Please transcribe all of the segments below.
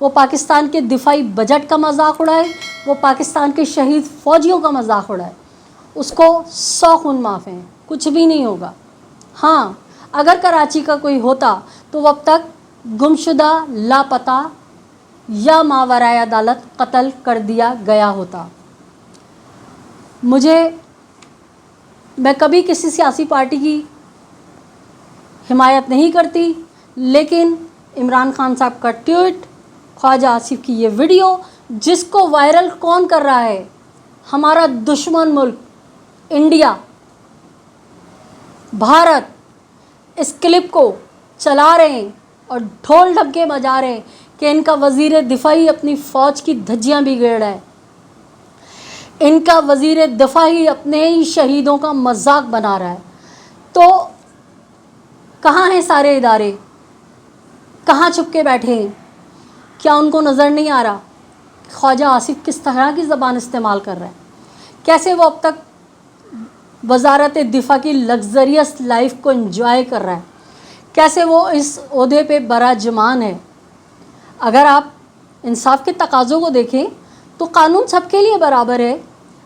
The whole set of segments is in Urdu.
وہ پاکستان کے دفاعی بجٹ کا مذاق اڑائے، وہ پاکستان کے شہید فوجیوں کا مذاق اڑائے، اس کو 100 خون معاف ہیں، کچھ بھی نہیں ہوگا۔ ہاں اگر کراچی کا کوئی ہوتا تو وہ اب تک گمشدہ، لاپتہ یا ماورائے عدالت قتل کر دیا گیا ہوتا۔ میں کبھی کسی سیاسی پارٹی کی حمایت نہیں کرتی، لیکن عمران خان صاحب کا ٹویٹ، خواجہ آصف کی یہ ویڈیو جس کو وائرل کون کر رہا ہے؟ ہمارا دشمن ملک انڈیا، بھارت، اس کلپ کو چلا رہے ہیں اور ڈھول ڈھمکے بجا رہے ہیں کہ ان کا وزیر دفاعی اپنی فوج کی دھجیاں بگاڑ رہا ہے، ان کا وزیر دفاعی اپنے ہی شہیدوں کا مذاق بنا رہا ہے۔ تو کہاں ہیں سارے ادارے؟ کہاں چھپ کے بیٹھے ہیں؟ کیا ان کو نظر نہیں آ رہا خواجہ آصف کس طرح کی زبان استعمال کر رہا ہے؟ کیسے وہ اب تک وزارت دفاع کی لگزریس لائف کو انجوائے کر رہا ہے؟ کیسے وہ اس عہدے پہ براجمان ہے؟ اگر آپ انصاف کے تقاضوں کو دیکھیں تو قانون سب کے لیے برابر ہے۔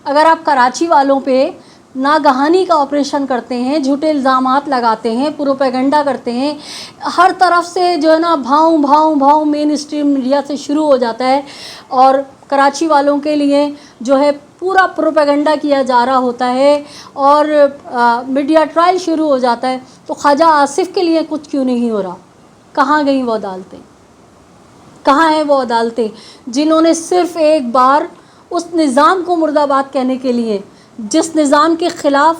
اگر آپ کراچی والوں پہ ناگہانی کا آپریشن کرتے ہیں، جھوٹے الزامات لگاتے ہیں، پروپیگنڈا کرتے ہیں، ہر طرف سے جو ہے نا بھاؤں مین اسٹریم میڈیا سے شروع ہو جاتا ہے اور کراچی والوں کے لیے جو ہے پورا پروپیگنڈا کیا جا رہا ہوتا ہے اور میڈیا ٹرائل شروع ہو جاتا ہے، تو خواجہ آصف کے لیے کچھ کیوں نہیں ہو رہا؟ کہاں گئیں وہ عدالتیں؟ کہاں ہیں وہ عدالتیں جنہوں نے صرف ایک بار اس نظام کو مرد آباد کہنے کے لیے، جس نظام کے خلاف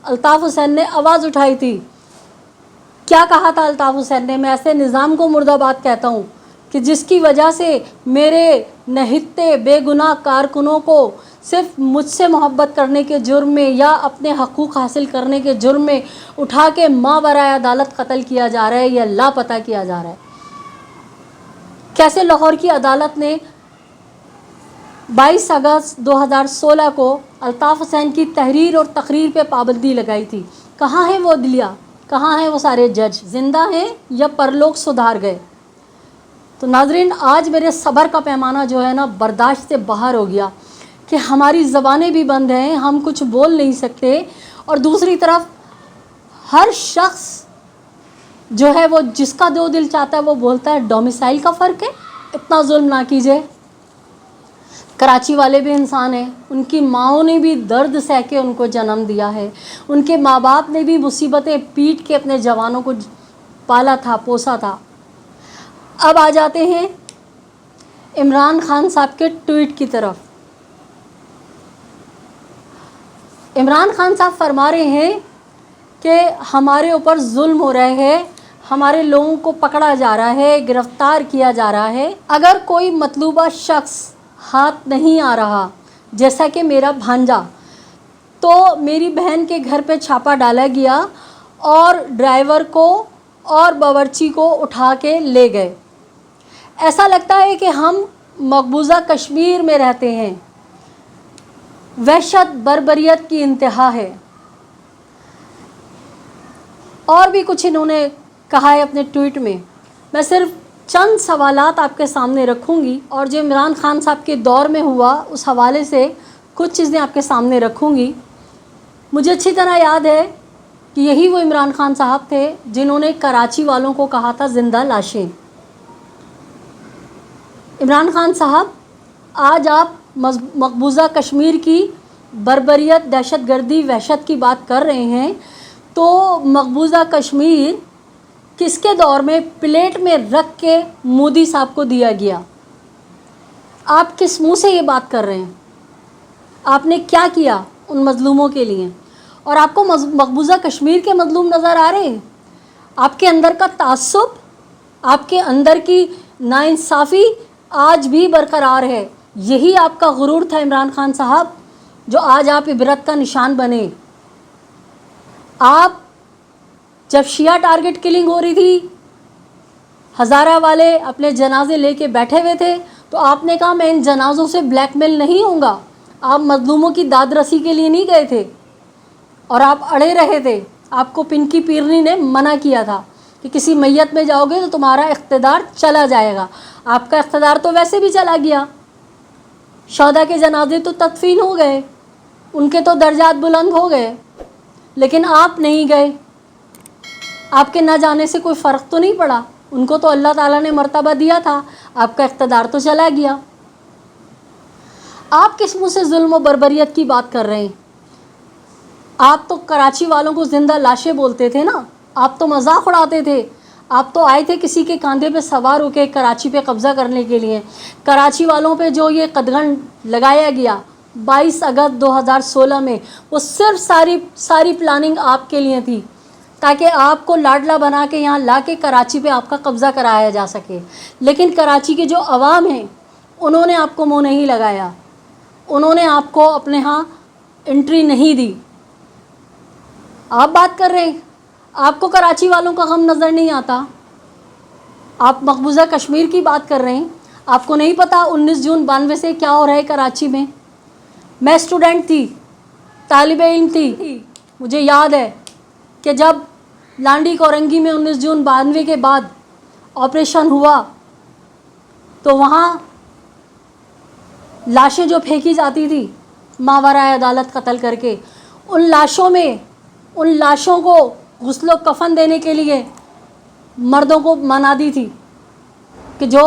الطاف حسین نے آواز اٹھائی تھی؟ کیا کہا تھا الطاف حسین نے؟ میں ایسے نظام کو مرد آباد کہتا ہوں کہ جس کی وجہ سے میرے نہتے بے گناہ کارکنوں کو صرف مجھ سے محبت کرنے کے جرم میں یا اپنے حقوق حاصل کرنے کے جرم میں اٹھا کے ماورائے عدالت قتل کیا جا رہا ہے یا لاپتہ کیا جا رہا ہے۔ کیسے لاہور کی عدالت نے 22 اگست 2016 کو الطاف حسین کی تحریر اور تقریر پہ پابندی لگائی تھی؟ کہاں ہے وہ عدلیہ؟ کہاں ہیں وہ سارے جج؟ زندہ ہیں یا پرلوک سدھار گئے؟ تو ناظرین، آج میرے صبر کا پیمانہ جو ہے نا برداشت سے باہر ہو گیا کہ ہماری زبانیں بھی بند ہیں، ہم کچھ بول نہیں سکتے، اور دوسری طرف ہر شخص جو ہے وہ جس کا جو دل چاہتا ہے وہ بولتا ہے۔ ڈومیسائل کا فرق ہے، اتنا ظلم نہ کیجیے۔ کراچی والے بھی انسان ہیں، ان کی ماؤں نے بھی درد سہ کے ان کو جنم دیا ہے، ان کے ماں باپ نے بھی مصیبتیں پیٹ کے اپنے جوانوں کو پالا تھا، پوسا تھا۔ اب آ جاتے ہیں عمران خان صاحب کے ٹویٹ کی طرف۔ عمران خان صاحب فرما رہے ہیں کہ ہمارے اوپر ظلم ہو رہا ہے، ہمارے لوگوں کو پکڑا جا رہا ہے، گرفتار کیا جا رہا ہے۔ اگر کوئی مطلوبہ شخص ہاتھ نہیں آ رہا، جیسا کہ میرا بھانجا، تو میری بہن کے گھر پہ چھاپا ڈالا گیا اور ڈرائیور کو اور باورچی کو اٹھا کے لے گئے۔ ایسا لگتا ہے کہ ہم مقبوضہ کشمیر میں رہتے ہیں۔ وحشت بربریت کی انتہا ہے۔ اور بھی کچھ انہوں نے کہا ہے اپنے ٹویٹ میں، میں صرف چند سوالات آپ کے سامنے رکھوں گی اور جو عمران خان صاحب کے دور میں ہوا اس حوالے سے کچھ چیزیں آپ کے سامنے رکھوں گی۔ مجھے اچھی طرح یاد ہے کہ یہی وہ عمران خان صاحب تھے جنہوں نے کراچی والوں کو کہا تھا زندہ لاشیں۔ عمران خان صاحب، آج آپ مقبوضہ کشمیر کی بربریت، دہشت گردی، وحشت کی بات کر رہے ہیں، تو مقبوضہ کشمیر کس کے دور میں پلیٹ میں رکھ کے مودی صاحب کو دیا گیا؟ آپ کس منہ سے یہ بات کر رہے ہیں؟ آپ نے کیا کیا ان مظلوموں کے لیے؟ اور آپ کو مقبوضہ کشمیر کے مظلوم نظر آ رہے ہیں؟ آپ کے اندر کا تعصب، آپ کے اندر کی ناانصافی آج بھی برقرار ہے۔ یہی آپ کا غرور تھا عمران خان صاحب، جو آج آپ عبرت کا نشان بنے۔ آپ جب شیعہ ٹارگٹ کلنگ ہو رہی تھی، ہزارہ والے اپنے جنازے لے کے بیٹھے ہوئے تھے، تو آپ نے کہا میں ان جنازوں سے بلیک میل نہیں ہوں گا۔ آپ مظلوموں کی داد رسی کے لیے نہیں گئے تھے اور آپ اڑے رہے تھے۔ آپ کو پن کی پیرنی نے منع کیا تھا کہ کسی میت میں جاؤ گے تو تمہارا اقتدار چلا جائے گا۔ آپ کا اقتدار تو ویسے بھی چلا گیا، شہداء کے جنازے تو تدفین ہو گئے، ان کے تو درجات بلند ہو گئے، لیکن آپ نہیں گئے، آپ کے نہ جانے سے کوئی فرق تو نہیں پڑا، ان کو تو اللہ تعالیٰ نے مرتبہ دیا تھا، آپ کا اقتدار تو چلا گیا۔ آپ کس منہ سے ظلم و بربریت کی بات کر رہے ہیں؟ آپ تو کراچی والوں کو زندہ لاشیں بولتے تھے نا، آپ تو مذاق اڑاتے تھے، آپ تو آئے تھے کسی کے کاندھے پہ سوار ہو کے کراچی پہ قبضہ کرنے کے لیے۔ کراچی والوں پہ جو یہ قدغن لگایا گیا 22 اگست 2016 میں، وہ صرف ساری پلاننگ آپ کے لیے تھی، تاکہ آپ کو لاڈلا بنا کے یہاں لا کے کراچی پہ آپ کا قبضہ کرایا جا سکے۔ لیکن کراچی کے جو عوام ہیں انہوں نے آپ کو منہ نہیں لگایا، انہوں نے آپ کو اپنے ہاں انٹری نہیں دی۔ آپ بات کر رہے ہیں آپ کو کراچی والوں کا غم نظر نہیں آتا، آپ مقبوضہ کشمیر کی بات کر رہے ہیں، آپ کو نہیں پتہ 19 جون 92 سے کیا ہو رہا ہے کراچی میں؟ میں اسٹوڈنٹ تھی، طالب علم تھی، مجھے یاد ہے کہ جب لانڈی کورنگی میں 19 جون 92 کے بعد آپریشن ہوا تو وہاں لاشیں جو پھینکی جاتی تھی ماورائے عدالت قتل کر کے، ان لاشوں کو غسل و کفن دینے کے لیے مردوں کو منع دی تھی کہ جو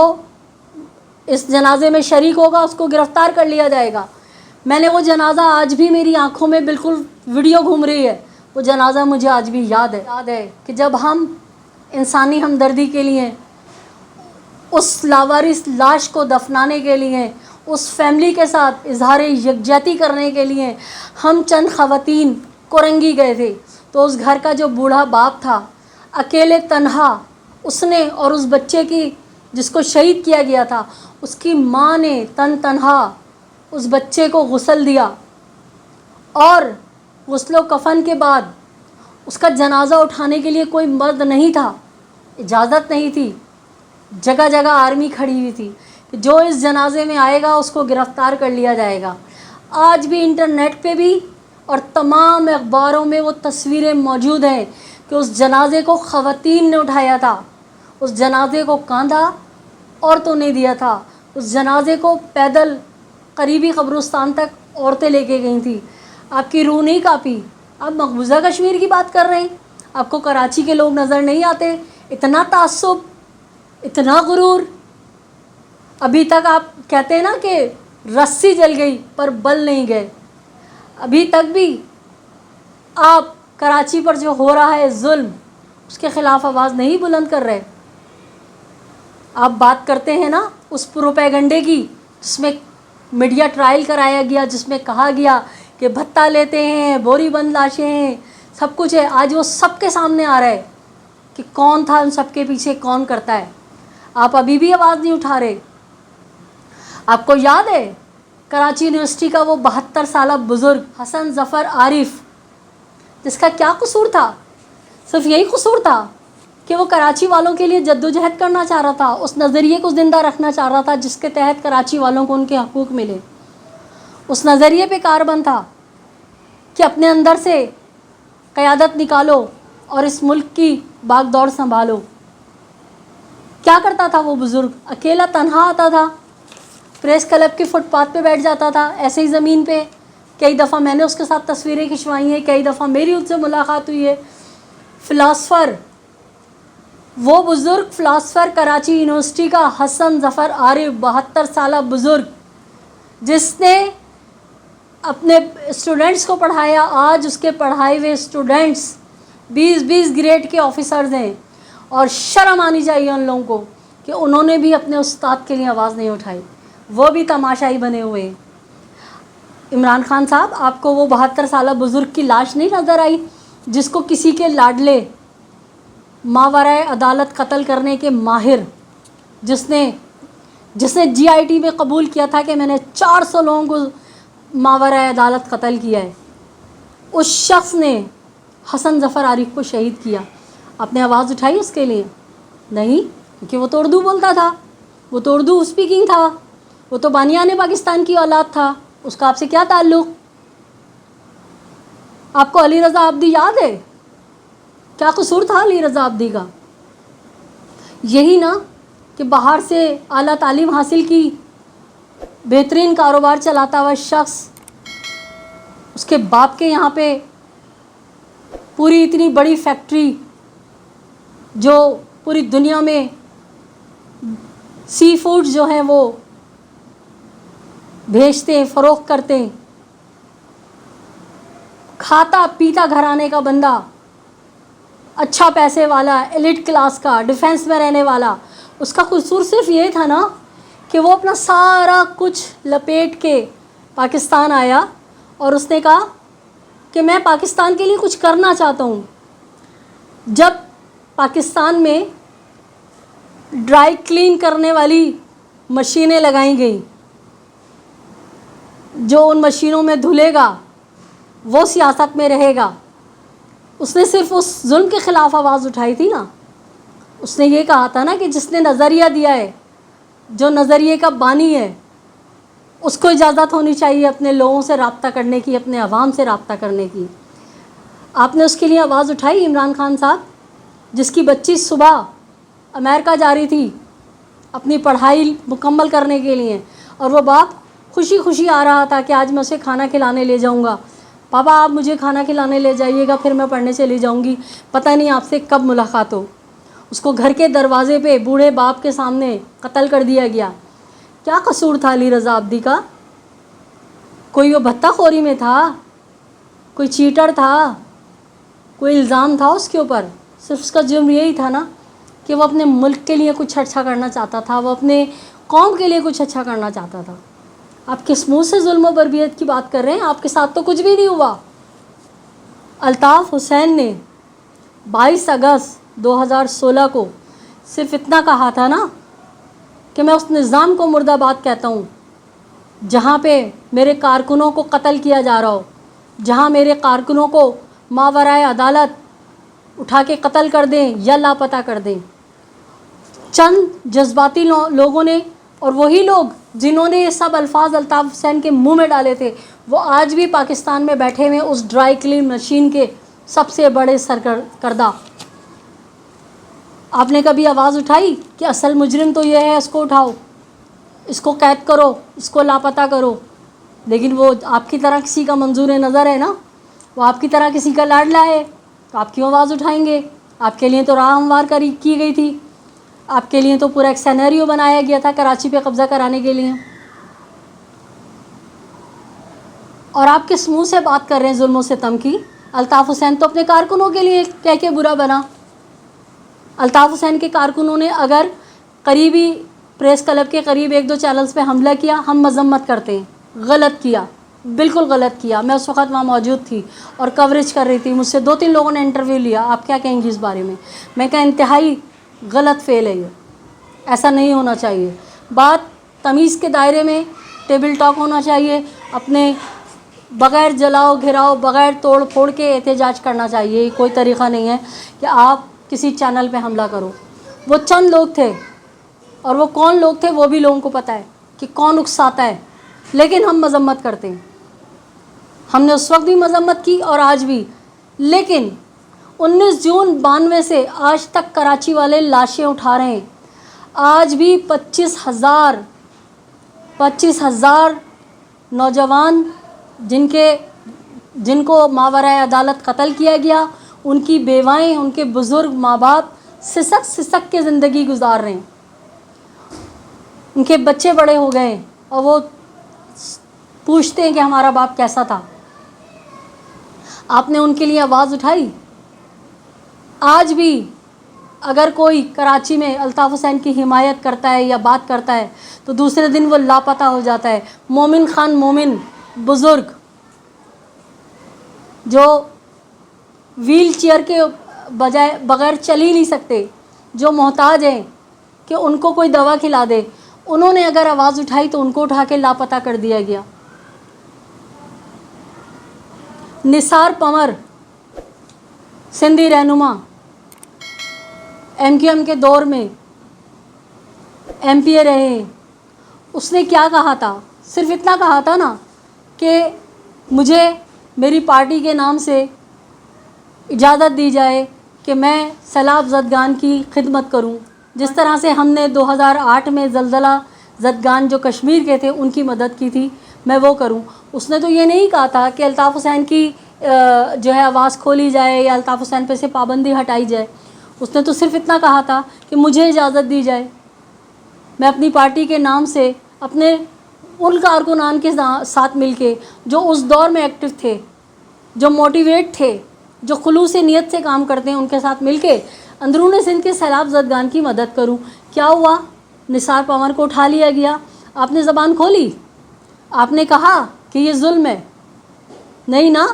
اس جنازے میں شریک ہوگا اس کو گرفتار کر لیا جائے گا۔ میں نے وہ جنازہ آج بھی میری آنکھوں میں بالکل ویڈیو گھوم رہی ہے، وہ جنازہ مجھے آج بھی یاد ہے کہ جب ہم انسانی ہمدردی کے لیے اس لاوارث لاش کو دفنانے کے لیے، اس فیملی کے ساتھ اظہار یکجہتی کرنے کے لیے ہم چند خواتین کورنگی گئے تھے، تو اس گھر کا جو بوڑھا باپ تھا اکیلے تنہا، اس نے اور اس بچے کی جس کو شہید کیا گیا تھا اس کی ماں نے تنہا اس بچے کو غسل دیا، اور غسل و کفن کے بعد اس کا جنازہ اٹھانے کے لیے کوئی مرد نہیں تھا، اجازت نہیں تھی، جگہ جگہ آرمی کھڑی ہوئی تھی کہ جو اس جنازے میں آئے گا اس کو گرفتار کر لیا جائے گا۔ آج بھی انٹرنیٹ پہ بھی اور تمام اخباروں میں وہ تصویریں موجود ہیں کہ اس جنازے کو خواتین نے اٹھایا تھا، اس جنازے کو کاندھا عورتوں نے دیا تھا، اس جنازے کو پیدل قریبی قبرستان تک عورتیں لے کے گئی تھیں۔ آپ کی روح نہیں کانپی؟ آپ مقبوضہ کشمیر کی بات کر رہے ہیں، آپ کو کراچی کے لوگ نظر نہیں آتے؟ اتنا تعصب، اتنا غرور! ابھی تک آپ کہتے ہیں نا کہ رسی جل گئی پر بل نہیں گئے، ابھی تک بھی آپ کراچی پر جو ہو رہا ہے ظلم اس کے خلاف آواز نہیں بلند کر رہے۔ آپ بات کرتے ہیں نا اس پروپیگنڈے کی جس میں میڈیا ٹرائل کرایا گیا، جس میں کہا گیا کہ بھتہ لیتے ہیں، بوری بند لاشیں ہیں، سب کچھ ہے، آج وہ سب کے سامنے آ رہا ہے کہ کون تھا ان سب کے پیچھے، کون کرتا ہے۔ آپ ابھی بھی آواز نہیں اٹھا رہے۔ آپ کو یاد ہے کراچی یونیورسٹی کا وہ 72 سالہ بزرگ حسن ظفر عارف، جس کا کیا قصور تھا؟ صرف یہی قصور تھا کہ وہ کراچی والوں کے لیے جدوجہد کرنا چاہ رہا تھا، اس نظریے کو زندہ رکھنا چاہ رہا تھا جس کے تحت کراچی والوں کو ان کے حقوق ملے، اس نظریے پہ کاربند تھا کہ اپنے اندر سے قیادت نکالو اور اس ملک کی باغ دوڑ سنبھالو۔ کیا کرتا تھا وہ بزرگ؟ اکیلا تنہا آتا تھا، پریس کلب کے فٹ پاتھ پہ بیٹھ جاتا تھا ایسے ہی زمین پہ، کئی دفعہ میں نے اس کے ساتھ تصویریں کھنچوائی ہیں، کئی دفعہ میری ان سے ملاقات ہوئی ہے۔ فلاسفر، وہ بزرگ فلاسفر کراچی یونیورسٹی کا حسن ظفر عارف، 72 سالہ بزرگ جس نے اپنے اسٹوڈنٹس کو پڑھایا، آج اس کے پڑھائے ہوئے اسٹوڈنٹس 20 گریڈ کے آفیسرز ہیں، اور شرم آنی چاہیے ان لوگوں کو کہ انہوں نے بھی اپنے استاد کے لیے آواز نہیں اٹھائی، وہ بھی تماشائی بنے ہوئے ہیں۔ عمران خان صاحب، آپ کو وہ 72 سالہ بزرگ کی لاش نہیں نظر آئی جس کو کسی کے لاڈلے ماورائے عدالت قتل کرنے کے ماہر، جس نے جی آئی ٹی میں قبول کیا تھا کہ میں نے 400 لوگوں کو ماورائے عدالت قتل کیا ہے، اس شخص نے حسن ظفر عارف کو شہید کیا؟ آپ نے آواز اٹھائی اس کے لیے؟ نہیں، کیونکہ وہ تو اردو بولتا تھا، وہ تو اردو اسپیکنگ تھا، وہ تو بانیان پاکستان کی اولاد تھا، اس کا آپ سے کیا تعلق؟ آپ کو علی رضا عابدی یاد ہے؟ کیا قصور تھا علی رضا عابدی کا؟ یہی نا کہ باہر سے اعلیٰ تعلیم حاصل کی، بہترین کاروبار چلاتا ہوا شخص، اس کے باپ کے یہاں پہ پوری اتنی بڑی فیکٹری جو پوری دنیا میں سی فوڈ جو ہیں وہ بھیجتے ہیں، فروخت کرتے ہیں، کھاتا پیتا گھرانے کا بندہ، اچھا پیسے والا، ایلیٹ کلاس کا، ڈیفینس میں رہنے والا، اس کا قصور صرف یہ تھا نا کہ وہ اپنا سارا کچھ لپیٹ کے پاکستان آیا اور اس نے کہا کہ میں پاکستان کے لیے کچھ کرنا چاہتا ہوں۔ جب پاکستان میں ڈرائی کلین کرنے والی مشینیں لگائی گئیں، جو ان مشینوں میں دھلے گا وہ سیاست میں رہے گا، اس نے صرف اس ظلم کے خلاف آواز اٹھائی تھی نا۔ اس نے یہ کہا تھا نا کہ جس نے نظریہ دیا ہے، جو نظریے کا بانی ہے، اس کو اجازت ہونی چاہیے اپنے لوگوں سے رابطہ کرنے کی، اپنے عوام سے رابطہ کرنے کی۔ آپ نے اس کے لیے آواز اٹھائی، عمران خان صاحب، جس کی بچی صبح امریکہ جا رہی تھی اپنی پڑھائی مکمل کرنے کے لیے، اور وہ باپ خوشی خوشی آ رہا تھا کہ آج میں اسے کھانا کھلانے لے جاؤں گا، پاپا آپ مجھے کھانا کھلانے لے جائیے گا، پھر میں پڑھنے چلی جاؤں گی، پتہ نہیں آپ سے کب ملاقات ہو۔ اس کو گھر کے دروازے پہ بوڑھے باپ کے سامنے قتل کر دیا گیا۔ کیا قصور تھا علی رضا عابدی کا؟ کوئی وہ بھتہ خوری میں تھا؟ کوئی چیٹر تھا؟ کوئی الزام تھا اس کے اوپر؟ صرف اس کا جرم یہی تھا نا کہ وہ اپنے ملک کے لیے کچھ اچھا کرنا چاہتا تھا، وہ اپنے قوم کے لیے کچھ اچھا کرنا چاہتا تھا۔ آپ کس منہ سے ظلم و بربریت کی بات کر رہے ہیں؟ آپ کے ساتھ تو کچھ بھی نہیں ہوا۔ الطاف حسین نے 22 اگست 2016 کو صرف اتنا کہا تھا نا کہ میں اس نظام کو مردہ باد کہتا ہوں جہاں پہ میرے کارکنوں کو قتل کیا جا رہا ہو، جہاں میرے کارکنوں کو ماورائے عدالت اٹھا کے قتل کر دیں یا لاپتہ کر دیں۔ چند جذباتی لوگوں نے، اور وہی لوگ جنہوں نے یہ سب الفاظ الطاف حسین کے منہ میں ڈالے تھے، وہ آج بھی پاکستان میں بیٹھے ہوئے اس ڈرائی کلین مشین کے سب سے بڑے سرکردہ۔ آپ نے کبھی آواز اٹھائی کہ اصل مجرم تو یہ ہے، اس کو اٹھاؤ، اس کو قید کرو، اس کو لاپتہ کرو؟ لیکن وہ آپ کی طرح کسی کا منظور نظر ہے نا، وہ آپ کی طرح کسی کا لاڈلا ہے، تو آپ کیوں آواز اٹھائیں گے؟ آپ کے لیے تو راہ ہموار کی گئی تھی، آپ کے لیے تو پورا ایک سینیریو بنایا گیا تھا کراچی پہ قبضہ کرانے کے لیے، اور آپ کس منہ سے بات کر رہے ہیں ظلم و ستم کی؟ الطاف حسین تو اپنے کارکنوں کے لیے کہہ کے برا بنا۔ الطاف حسین کے کارکنوں نے اگر قریبی پریس کلب کے قریب 1-2 چینلز پہ حملہ کیا، ہم مذمت کرتے ہیں، غلط کیا، بالکل غلط کیا۔ میں اس وقت وہاں موجود تھی اور کوریج کر رہی تھی، مجھ سے 2-3 لوگوں نے انٹرویو لیا، آپ کیا کہیں گی اس بارے میں؟ میں کہا انتہائی غلط فعل ہے، یہ ایسا نہیں ہونا چاہیے۔ بات تمیز کے دائرے میں ٹیبل ٹاک ہونا چاہیے، اپنے بغیر جلاؤ گھراؤ، بغیر توڑ پھوڑ کے احتجاج کرنا چاہیے۔ کوئی طریقہ نہیں ہے کہ آپ کسی چینل پہ حملہ کرو۔ وہ چند لوگ تھے، اور وہ کون لوگ تھے وہ بھی لوگوں کو پتہ ہے کہ کون اکساتا ہے، لیکن ہم مذمت کرتے ہیں۔ ہم نے اس وقت بھی مذمت کی اور آج بھی، لیکن 19 جون 92 سے آج تک کراچی والے لاشیں اٹھا رہے ہیں۔ آج بھی 25,000 نوجوان جن کو ماورائے عدالت قتل کیا گیا، ان کی بیوائیں، ان کے بزرگ ماں باپ سسک کے زندگی گزار رہے ہیں، ان کے بچے بڑے ہو گئے اور وہ پوچھتے ہیں کہ ہمارا باپ کیسا تھا۔ آپ نے ان کے لیے آواز اٹھائی؟ آج بھی اگر کوئی کراچی میں الطاف حسین کی حمایت کرتا ہے یا بات کرتا ہے تو دوسرے دن وہ لاپتہ ہو جاتا ہے۔ مومن خان مومن بزرگ جو ویل چیئر کے بجائے بغیر چل ہی نہیں سکتے، جو محتاج ہیں کہ ان کو کوئی دوا کھلا دے، انہوں نے اگر آواز اٹھائی تو ان کو اٹھا کے لاپتہ کر دیا گیا۔ نثار پمر سندھی رہنما، MQM کے دور میں MP رہے ہیں، اس نے کیا کہا تھا؟ صرف اتنا کہا تھا نا کہ مجھے میری پارٹی کے نام سے اجازت دی جائے کہ میں سیلاب زدگان کی خدمت کروں، جس طرح سے ہم نے 2008 میں زلزلہ زدگان جو کشمیر کے تھے ان کی مدد کی تھی، میں وہ کروں۔ اس نے تو یہ نہیں کہا تھا کہ الطاف حسین کی جو ہے آواز کھولی جائے یا الطاف حسین پہ سے پابندی ہٹائی جائے۔ اس نے تو صرف اتنا کہا تھا کہ مجھے اجازت دی جائے، میں اپنی پارٹی کے نام سے اپنے ان کارکنان کے ساتھ مل کے جو اس دور میں ایکٹیو تھے، جو موٹیویٹ تھے، جو خلوص نیت سے کام کرتے ہیں، ان کے ساتھ مل کے اندرون سندھ کے سیلاب زدگان کی مدد کروں۔ کیا ہوا؟ نثار پنور کو اٹھا لیا گیا۔ آپ نے زبان کھولی؟ آپ نے کہا کہ یہ ظلم ہے؟ نہیں نا،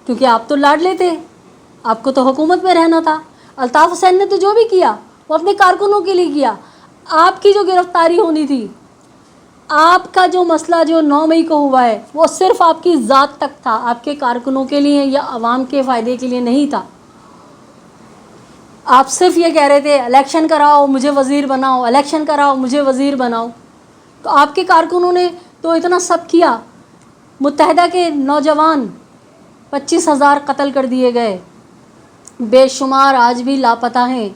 کیونکہ آپ تو لاڈلے تھے، آپ کو تو حکومت میں رہنا تھا۔ الطاف حسین نے تو جو بھی کیا وہ اپنے کارکنوں کے لیے کیا۔ آپ کی جو گرفتاری ہونی تھی، آپ کا جو مسئلہ جو 9 مئی کو ہوا ہے، وہ صرف آپ کی ذات تک تھا، آپ کے کارکنوں کے لیے یا عوام کے فائدے کے لیے نہیں تھا۔ آپ صرف یہ کہہ رہے تھے الیکشن کراؤ مجھے وزیر بناؤ، الیکشن کراؤ مجھے وزیر بناؤ۔ تو آپ کے کارکنوں نے تو اتنا سب کیا۔ متحدہ کے نوجوان 25,000 قتل کر دیے گئے، بے شمار آج بھی لاپتہ ہیں۔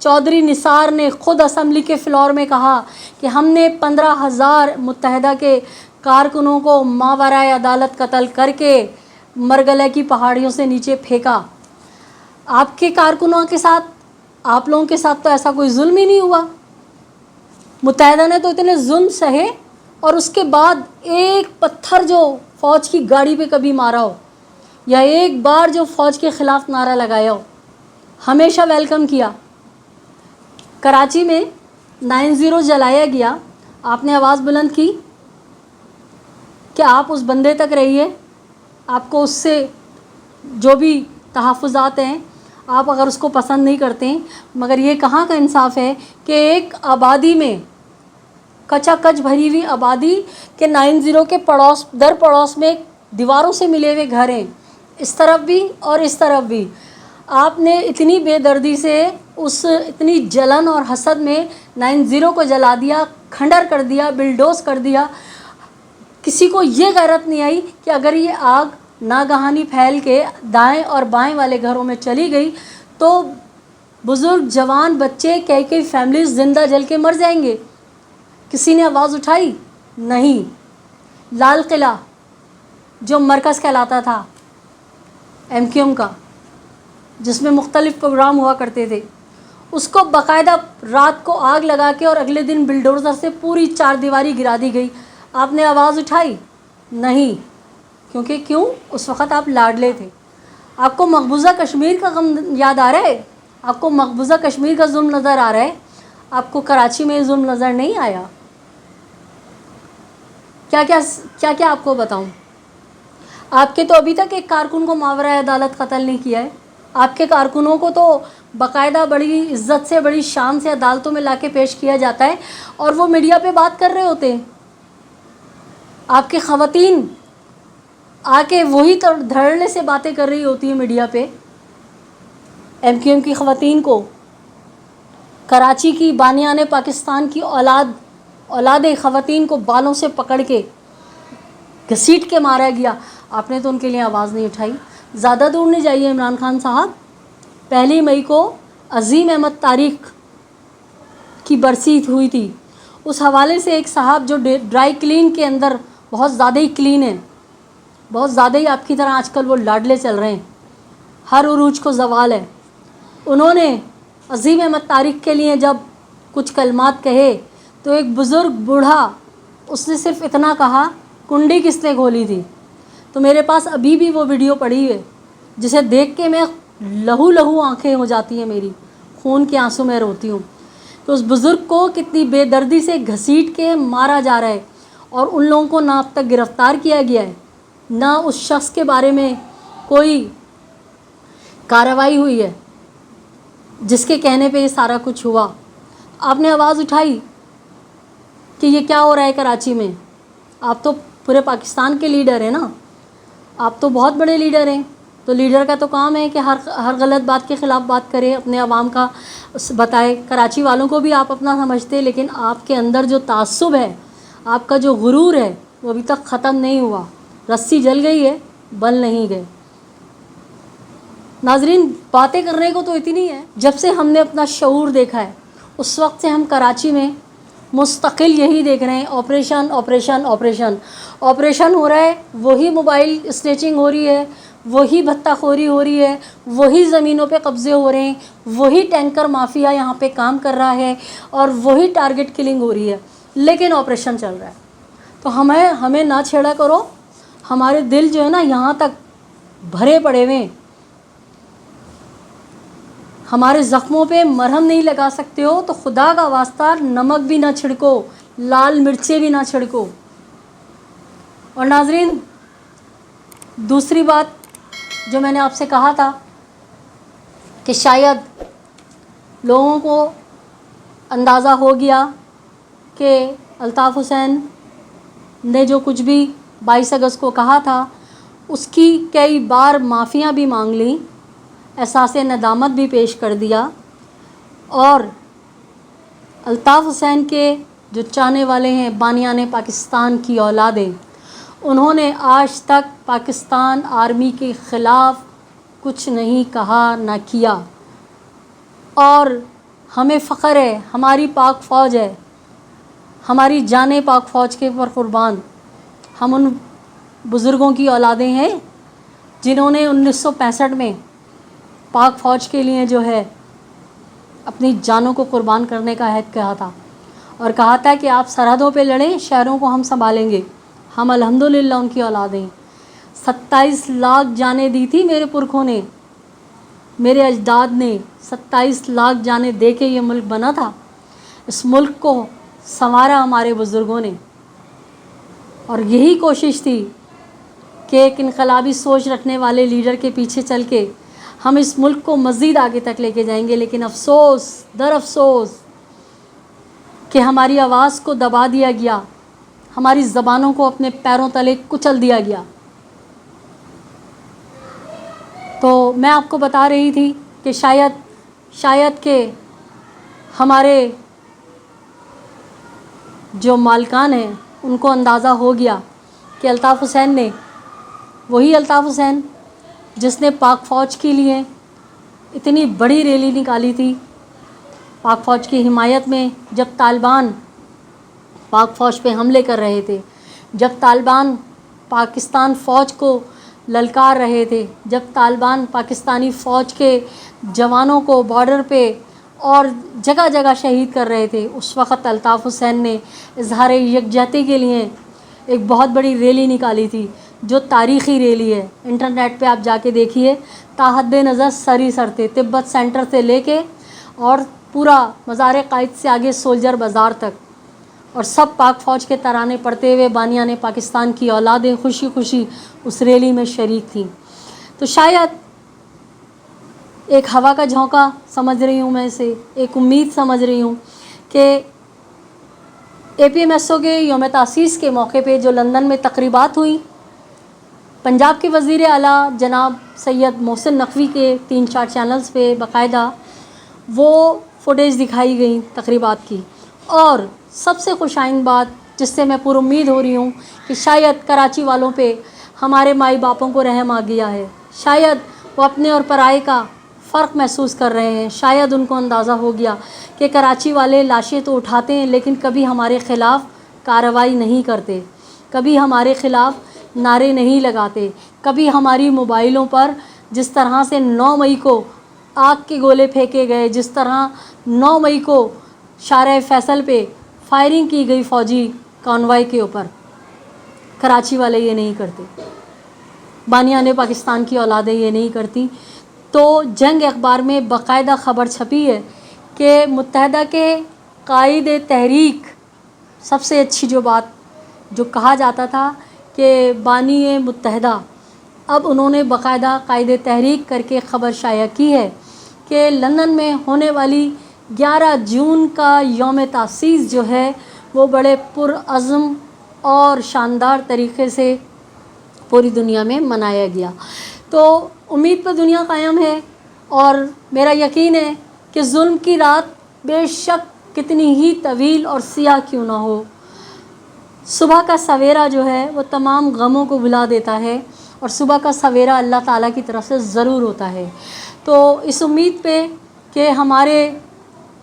چودھری نثار نے خود اسمبلی کے فلور میں کہا کہ ہم نے 15,000 متحدہ کے کارکنوں کو ماورائے عدالت قتل کر کے مرگلے کی پہاڑیوں سے نیچے پھینکا۔ آپ کے کارکنوں کے ساتھ، آپ لوگوں کے ساتھ تو ایسا کوئی ظلم ہی نہیں ہوا۔ متحدہ نے تو اتنے ظلم سہے، اور اس کے بعد ایک پتھر جو فوج کی گاڑی پہ کبھی مارا ہو یا ایک بار جو فوج کے خلاف نعرہ لگایا ہو، ہمیشہ ویلکم کیا۔ کراچی میں 9/0 جلایا گیا، آپ نے آواز بلند کی کہ آپ اس بندے تک رہیے، آپ کو اس سے جو بھی تحفظات ہیں آپ اگر اس کو پسند نہیں کرتے ہیں، مگر یہ کہاں کا انصاف ہے کہ ایک آبادی میں کچا کچ بھری ہوئی آبادی کے 9/0 کے پڑوس میں دیواروں سے ملے ہوئے گھر ہیں، اس طرف بھی اور اس طرف بھی۔ آپ نے اتنی بے دردی سے اتنی جلن اور حسد میں 9/0 کو جلا دیا، کھنڈر کر دیا، بلڈوز کر دیا۔ کسی کو یہ غیرت نہیں آئی کہ اگر یہ آگ ناگہانی پھیل کے دائیں اور بائیں والے گھروں میں چلی گئی تو بزرگ، جوان، بچے، کئی فیملیز زندہ جل کے مر جائیں گے۔ کسی نے آواز اٹھائی؟ نہیں۔ لال قلعہ جو مرکز کہلاتا تھا MQM کا، جس میں مختلف پروگرام ہوا کرتے تھے، اس کو باقاعدہ رات کو آگ لگا کے اور اگلے دن بلڈوزر سے پوری 4 دیواری گرا دی گئی۔ آپ نے آواز اٹھائی؟ نہیں، کیوں؟ اس وقت آپ لاڈلے تھے۔ آپ کو مقبوضہ کشمیر کا غم یاد آ رہا ہے؟ آپ کو مقبوضہ کشمیر کا ظلم نظر آ رہا ہے؟ آپ کو کراچی میں ظلم نظر نہیں آیا؟ کیا آپ کو بتاؤں؟ آپ کے تو ابھی تک ایک کارکن کو ماورائے عدالت قتل نہیں کیا ہے۔ آپ کے کارکنوں کو تو باقاعدہ بڑی عزت سے، بڑی شان سے عدالتوں میں لا کے پیش کیا جاتا ہے، اور وہ میڈیا پہ بات کر رہے ہوتے ہیں۔ آپ کے خواتین آ کے وہی دھڑلے سے باتیں کر رہی ہوتی ہیں میڈیا پہ۔ MQM کی خواتین کو، کراچی کی بانیان پاکستان کی اولاد خواتین کو بالوں سے پکڑ کے گھسیٹ کے مارا گیا، آپ نے تو ان کے لیے آواز نہیں اٹھائی۔ زیادہ دور نہیں جائیے عمران خان صاحب، 1 مئی کو عظیم احمد طارق کی برسی ہوئی تھی، اس حوالے سے ایک صاحب جو ڈرائی کلین کے اندر بہت زیادہ ہی کلین ہیں، بہت زیادہ ہی آپ کی طرح آج کل وہ لاڈلے چل رہے ہیں، ہر عروج کو زوال ہے، انہوں نے عظیم احمد طارق کے لیے جب کچھ کلمات کہے تو ایک بزرگ بوڑھا، اس نے صرف اتنا کہا، کنڈی کس نے کھولی تھی؟ تو میرے پاس ابھی بھی وہ ویڈیو پڑی ہے، جسے دیکھ کے میں لہو آنکھیں ہو جاتی ہیں میری، خون کے آنسوں میں روتی ہوں کہ اس بزرگ کو کتنی بے دردی سے گھسیٹ کے مارا جا رہا ہے، اور ان لوگوں کو نہ اب تک گرفتار کیا گیا ہے، نہ اس شخص کے بارے میں کوئی کارروائی ہوئی ہے جس کے کہنے پہ یہ سارا کچھ ہوا۔ آپ نے آواز اٹھائی کہ یہ کیا ہو رہا ہے کراچی میں؟ آپ تو پورے پاکستان کے لیڈر ہیں نا، آپ تو بہت بڑے لیڈر ہیں، تو لیڈر کا تو کام ہے کہ ہر غلط بات کے خلاف بات کرے، اپنے عوام کا بتائے۔ کراچی والوں کو بھی آپ اپنا سمجھتے، لیکن آپ کے اندر جو تعصب ہے، آپ کا جو غرور ہے، وہ ابھی تک ختم نہیں ہوا۔ رسی جل گئی ہے، بل نہیں گئے۔ ناظرین باتیں کرنے کو تو اتنی ہے، جب سے ہم نے اپنا شعور دیکھا ہے اس وقت سے ہم کراچی میں مستقل یہی دیکھ رہے ہیں، آپریشن آپریشن آپریشن آپریشن ہو رہا ہے، وہی موبائل اسنیچنگ ہو رہی ہے، وہی بھتہ خوری ہو رہی ہے، وہی زمینوں پہ قبضے ہو رہے ہیں، وہی ٹینکر مافیا یہاں پہ کام کر رہا ہے اور وہی ٹارگٹ کلنگ ہو رہی ہے، لیکن آپریشن چل رہا ہے۔ تو ہمیں نہ چھیڑا کرو، ہمارے دل جو ہے نا یہاں تک بھرے پڑے ہوئے ہیں، ہمارے زخموں پہ مرہم نہیں لگا سکتے ہو تو خدا کا واسطہ نمک بھی نہ چھڑکو، لال مرچیں بھی نہ چھڑکو۔ اور ناظرین دوسری بات جو میں نے آپ سے کہا تھا کہ شاید لوگوں کو اندازہ ہو گیا کہ الطاف حسین نے جو کچھ بھی 22 اگست کو کہا تھا اس کی کئی بار معافیاں بھی مانگ لیں، احساس ندامت بھی پیش کر دیا، اور الطاف حسین کے جو چاہنے والے ہیں بانیان پاکستان کی اولادیں، انہوں نے آج تک پاکستان آرمی کے خلاف کچھ نہیں کہا نہ کیا، اور ہمیں فخر ہے، ہماری پاک فوج ہے، ہماری جانیں پاک فوج کے پر قربان۔ ہم ان بزرگوں کی اولادیں ہیں جنہوں نے 1965 میں پاک فوج کے لیے جو ہے اپنی جانوں کو قربان کرنے کا عہد کہا تھا، اور کہا تھا کہ آپ سرحدوں پہ لڑیں، شہروں کو ہم سنبھالیں گے۔ ہم الحمدللہ ان کی اولادیں۔ 27 لاکھ جانیں دی تھی میرے پرکھوں نے، میرے اجداد نے 27 لاکھ جانیں دے کے یہ ملک بنا تھا۔ اس ملک کو سنوارا ہمارے بزرگوں نے، اور یہی کوشش تھی کہ ایک انقلابی سوچ رکھنے والے لیڈر کے پیچھے چل کے ہم اس ملک کو مزید آگے تک لے کے جائیں گے، لیکن افسوس در افسوس کہ ہماری آواز کو دبا دیا گیا، ہماری زبانوں کو اپنے پیروں تلے کچل دیا گیا۔ تو میں آپ کو بتا رہی تھی کہ شاید کہ ہمارے جو مالکان ہیں ان کو اندازہ ہو گیا کہ الطاف حسین نے، وہی الطاف حسین جس نے پاک فوج کے لیے اتنی بڑی ریلی نکالی تھی، پاک فوج کی حمایت میں، جب طالبان پاک فوج پہ حملے کر رہے تھے، جب طالبان پاکستان فوج کو للکار رہے تھے، جب طالبان پاکستانی فوج کے جوانوں کو بارڈر پہ اور جگہ جگہ شہید کر رہے تھے، اس وقت الطاف حسین نے اظہار یکجہتی کے لیے ایک بہت بڑی ریلی نکالی تھی، جو تاریخی ریلی ہے۔ انٹرنیٹ پہ آپ جا کے دیکھیے، تا حد نظر سر ہی سر تھے، تبت سینٹر سے لے کے اور پورا مزار قائد سے آگے سولجر بازار تک، اور سب پاک فوج کے ترانے پڑھتے ہوئے بانیان پاکستان کی اولادیں خوشی خوشی اس ریلی میں شریک تھیں۔ تو شاید ایک ہوا کا جھونکا سمجھ رہی ہوں میں اسے، ایک امید سمجھ رہی ہوں کہ اے پی ایم ایس او کے یوم تاسیس کے موقع پہ جو لندن میں تقریبات ہوئیں، پنجاب کے وزیر اعلیٰ جناب سید محسن نقوی کے 3-4 چینلز پہ باقاعدہ وہ فوٹیج دکھائی گئیں تقریبات کی، اور سب سے خوش آئند بات جس سے میں پر امید ہو رہی ہوں کہ شاید کراچی والوں پہ ہمارے مائی باپوں کو رحم آ گیا ہے، شاید وہ اپنے اور پرائے کا فرق محسوس کر رہے ہیں، شاید ان کو اندازہ ہو گیا کہ کراچی والے لاشیں تو اٹھاتے ہیں لیکن کبھی ہمارے خلاف کارروائی نہیں کرتے، کبھی ہمارے خلاف نعرے نہیں لگاتے، کبھی ہماری موبائلوں پر جس طرح سے 9 مئی کو آگ کے گولے پھینکے گئے، جس طرح 9 مئی کو شارع فیصل پہ فائرنگ کی گئی فوجی کانوائے کے اوپر، کراچی والے یہ نہیں کرتے، بانیان پاکستان کی اولادیں یہ نہیں کرتی۔ تو جنگ اخبار میں باقاعدہ خبر چھپی ہے کہ متحدہ کے قائد تحریک، سب سے اچھی جو بات جو کہا جاتا تھا کہ بانی متحدہ، اب انہوں نے باقاعدہ قائد تحریک کر کے خبر شائع کی ہے کہ لندن میں ہونے والی 11 جون کا یوم تاسیس جو ہے وہ بڑے پرعزم اور شاندار طریقے سے پوری دنیا میں منایا گیا۔ تو امید پہ دنیا قائم ہے، اور میرا یقین ہے کہ ظلم کی رات بے شک کتنی ہی طویل اور سیاہ کیوں نہ ہو، صبح کا سویرا جو ہے وہ تمام غموں کو بھلا دیتا ہے، اور صبح کا سویرا اللہ تعالیٰ کی طرف سے ضرور ہوتا ہے۔ تو اس امید پہ کہ ہمارے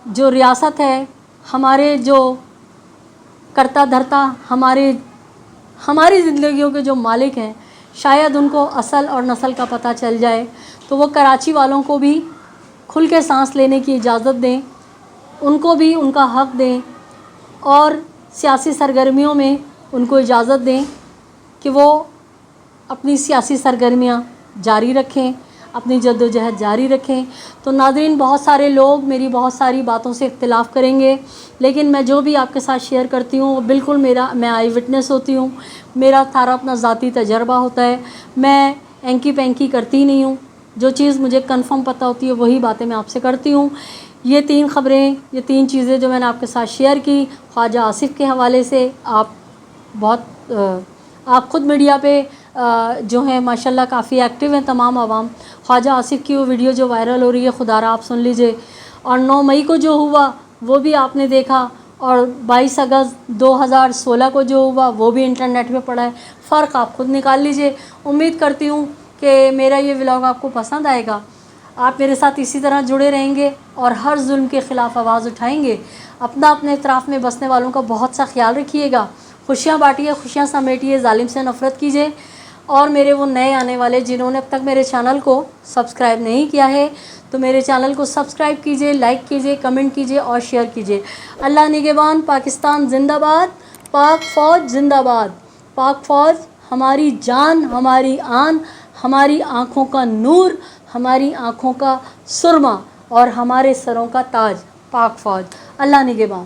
جو ریاست ہے، ہمارے جو کرتا دھرتا، ہماری زندگیوں کے جو مالک ہیں، شاید ان کو اصل اور نسل کا پتہ چل جائے تو وہ کراچی والوں کو بھی کھل کے سانس لینے کی اجازت دیں، ان کو بھی ان کا حق دیں، اور سیاسی سرگرمیوں میں ان کو اجازت دیں کہ وہ اپنی سیاسی سرگرمیاں جاری رکھیں، اپنی جد و جہد جاری رکھیں۔ تو ناظرین، بہت سارے لوگ میری بہت ساری باتوں سے اختلاف کریں گے، لیکن میں جو بھی آپ کے ساتھ شیئر کرتی ہوں وہ بالکل میں آئی وٹنس ہوتی ہوں، میرا سارا اپنا ذاتی تجربہ ہوتا ہے، میں اینکی پینکی کرتی نہیں ہوں، جو چیز مجھے کنفرم پتہ ہوتی ہے وہی باتیں میں آپ سے کرتی ہوں۔ یہ 3 خبریں، یہ 3 چیزیں جو میں نے آپ کے ساتھ شیئر کی خواجہ آصف کے حوالے سے، آپ خود میڈیا پہ جو ہیں ماشاءاللہ کافی ایکٹیو ہیں تمام عوام۔ خواجہ آصف کی وہ ویڈیو جو وائرل ہو رہی ہے، خدا را آپ سن لیجئے، اور 9 مئی کو جو ہوا وہ بھی آپ نے دیکھا، اور 22 اگست 2016 کو جو ہوا وہ بھی انٹرنیٹ پہ پڑا ہے، فرق آپ خود نکال لیجئے۔ امید کرتی ہوں کہ میرا یہ ولاگ آپ کو پسند آئے گا، آپ میرے ساتھ اسی طرح جڑے رہیں گے اور ہر ظلم کے خلاف آواز اٹھائیں گے۔ اپنے اطراف میں بسنے والوں کا بہت سا خیال رکھیے گا، خوشیاں بانٹیے، خوشیاں سمیٹیے، ظالم سے نفرت کیجیے۔ اور میرے وہ نئے آنے والے جنہوں نے اب تک میرے چینل کو سبسکرائب نہیں کیا ہے تو میرے چینل کو سبسکرائب کیجیے، لائک کیجیے، کمنٹ کیجیے اور شیئر کیجیے۔ اللہ نگہبان، پاکستان زندہ باد، پاک فوج زندہ باد۔ پاک فوج ہماری جان، ہماری آن، ہماری آنکھوں کا نور، ہماری آنکھوں کا سرما اور ہمارے سروں کا تاج۔ پاک فوج۔ اللہ نگہبان۔